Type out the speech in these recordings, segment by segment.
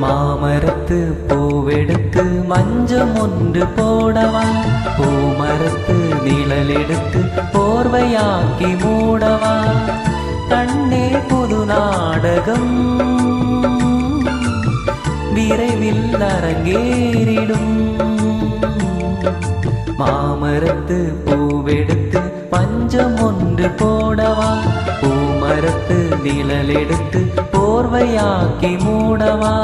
மாமரத்து பூவெடுத்து மஞ்சம் ஒன்று போடவா, பூமரத்து நிழல் எடுத்து போர்வையாக்கி மூடவா. கண்ணே புது நாடகம் விரைவில் அரங்கேறிடும். மாமரத்து பூவெடுத்து பஞ்சம் ஒன்று போடவா, பூமரத்து நிழல் எடுத்து போர்வையாக்கி மூடவா.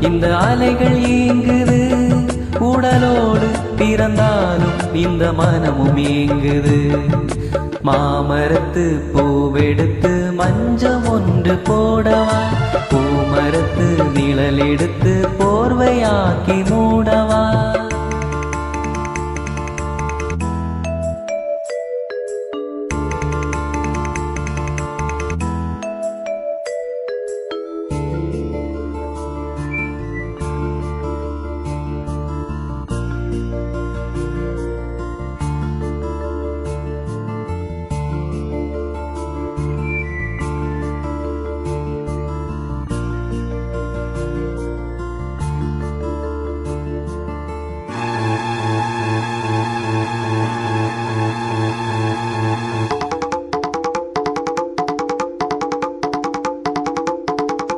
இந்த அலைகள் ஏங்குது, உடலோடு பிறந்தாலும் இந்த மனமும் ஏங்குது. மாமரத்து பூவெடுத்து மஞ்சம் ஒன்று போடவா, பூமரத்து நிழல் எடுத்து போர்வையாக்கி மூடவா.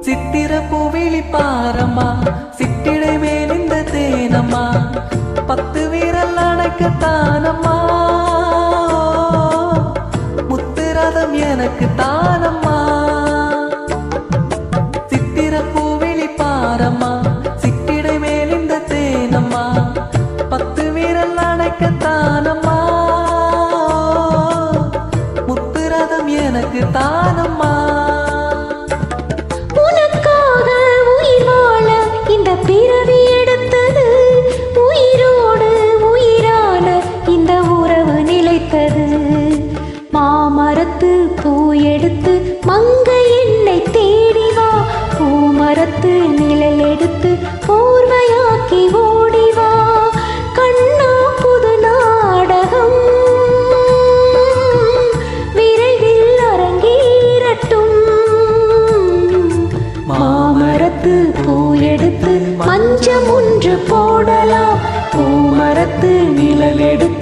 சித்திர பூவிழி பாரம்மா, சிட்டிடை மேலிந்த தேனம்மா, 10 வீரல் அணைக்கத்தானம்மா, முத்துரதம் எனக்கு தானம்மா. சித்திர பூவிழி பாரம்மா, சிட்டிடை மேலிந்த தேனம்மா, 10 வீரல் அணைக்கத்தானம்மா, முத்துரதம் எனக்கு தானம்மா. பிறவி எடுத்தது உயிரோடு உயிரான இந்த உறவு நிலைத்தது. மாமரத்து பூ எடுத்து மங்கை என்னை தேடிவா, பூமரத்து நிழல் எடுத்து போர்வையாக்கி ஓடிவா. கண்ணா புது நாடகம் விரைவில் அரங்கேறட்டும். மாமரத்து பூ எடுத்து மஞ்சம் ஒன்று போடலாம், பூமரத்து நிழல் எடுத்து